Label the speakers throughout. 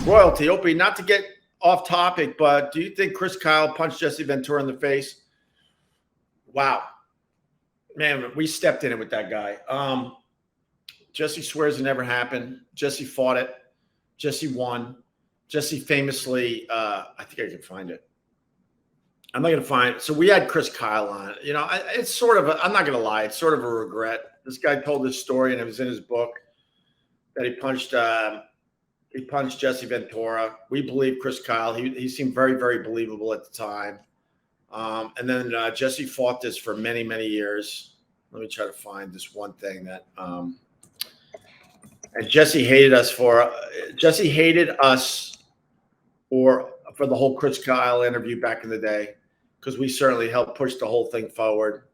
Speaker 1: Royalty, Opie, not to get off topic, but do you think Chris Kyle punched Jesse Ventura in the face? Wow. Man, we stepped in it with that guy. Jesse swears it never happened. Jesse fought it. Jesse won. Jesse famously, I think I can find it. I'm not going to find it. So we had Chris Kyle on. You know, it's sort of, I'm not going to lie, it's sort of a regret. This guy told this story, and it was in his book that he punched Jesse Ventura. We believe Chris Kyle. He seemed very, very believable at the time. And then Jesse fought this for many, many years. Let me try to find this one thing that and Jesse hated us for. Jesse hated us for the whole Chris Kyle interview back in the day, because we certainly helped push the whole thing forward.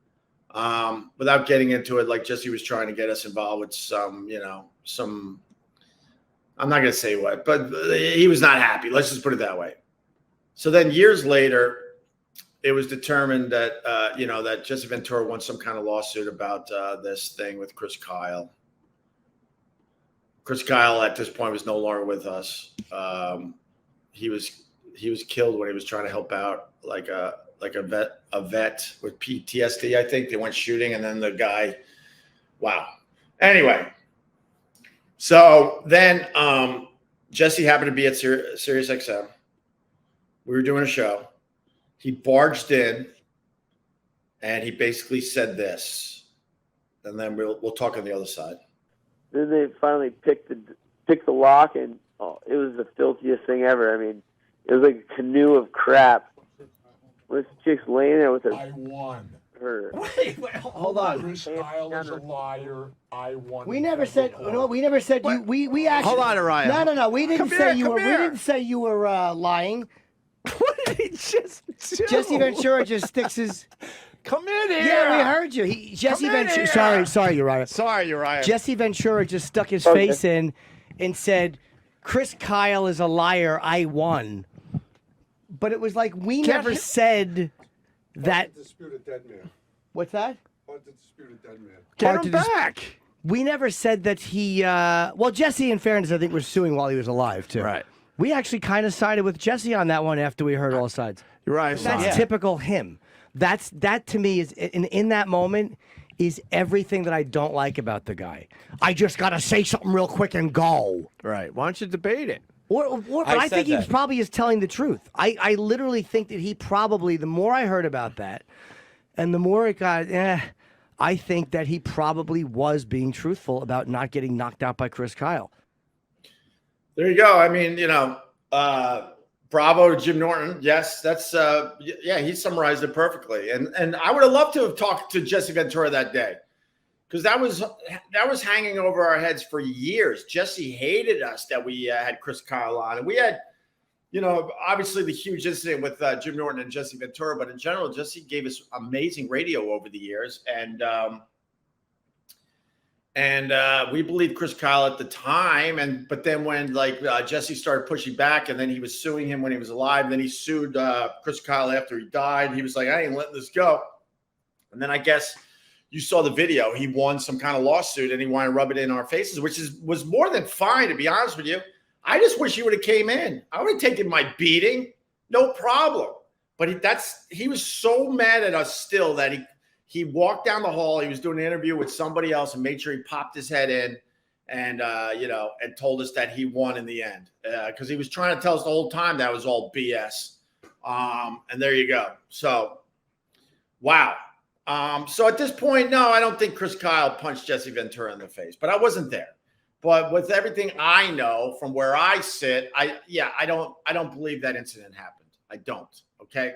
Speaker 1: Without getting into it, like Jesse was trying to get us involved with some, I'm not going to say what, but he was not happy. Let's just put it that way. So then years later, it was determined that, that Jesse Ventura won some kind of lawsuit about this thing with Chris Kyle. Chris Kyle at this point was no longer with us. He was killed when he was trying to help out like a vet with PTSD. I think they went shooting, and then the guy, wow. Anyway, so then Jesse happened to be at Sirius XM. We were doing a show. He barged in, and he basically said this, and then we'll talk on the other side.
Speaker 2: Then they finally picked the lock, and it was the filthiest thing ever. I mean, it was like a canoe of crap. This chick's laying there with her.
Speaker 3: I won.
Speaker 4: Wait, hold on.
Speaker 3: Chris Kyle is a liar. I won.
Speaker 4: We never said. No, we never said you. We actually.
Speaker 5: Hold on, Orion.
Speaker 4: No. We didn't say you were.
Speaker 5: Here.
Speaker 4: We didn't say you were lying.
Speaker 5: What did he just do?
Speaker 4: Jesse Ventura just sticks his.
Speaker 3: Come in here.
Speaker 4: Yeah, we heard you. Jesse Ventura. Sorry, Uriah.
Speaker 5: Sorry, Uriah.
Speaker 4: Jesse Ventura just stuck his face in and said, "Chris Kyle is a liar. I won." But it was like we never said that.
Speaker 3: Dispute a dead man.
Speaker 4: What's that?
Speaker 3: Hard to dispute a dead man.
Speaker 5: Get him back.
Speaker 4: We never said that he. Well, Jesse, in fairness, I think was suing while he was alive too.
Speaker 5: Right.
Speaker 4: We actually kind of sided with Jesse on that one after we heard all sides.
Speaker 5: Uriah,
Speaker 4: That's typical him. That to me is in that moment is everything that I don't like about the guy. I just gotta say something real quick and go.
Speaker 5: Right. Why don't you debate it?
Speaker 4: But I think he probably is telling the truth. I literally think that he probably, the more I heard about that, and the more it got, I think that he probably was being truthful about not getting knocked out by Chris Kyle.
Speaker 1: There you go. I mean, bravo to Jim Norton. Yes, that's he summarized it perfectly. And I would have loved to have talked to Jesse Ventura that day, because that was hanging over our heads for years. Jesse hated us that we had Chris Kyle on, and we had, obviously the huge incident with Jim Norton and Jesse Ventura, but in general, Jesse gave us amazing radio over the years, and we believed Chris Kyle at the time, but then when Jesse started pushing back, and then he was suing him when he was alive, then he sued Chris Kyle after he died. He was like, I ain't letting this go. And then I guess you saw the video. He won some kind of lawsuit, and he wanted to rub it in our faces, which was more than fine, to be honest with you. I just wish he would have came in. I would have taken my beating, no problem. But he was so mad at us still that he walked down the hall. He was doing an interview with somebody else and made sure he popped his head in and and told us that he won in the end, because he was trying to tell us the whole time that was all BS. And there you go. So, wow. So at this point, no, I don't think Chris Kyle punched Jesse Ventura in the face, but I wasn't there. But with everything I know from where I sit, I don't believe that incident happened. I don't. Okay.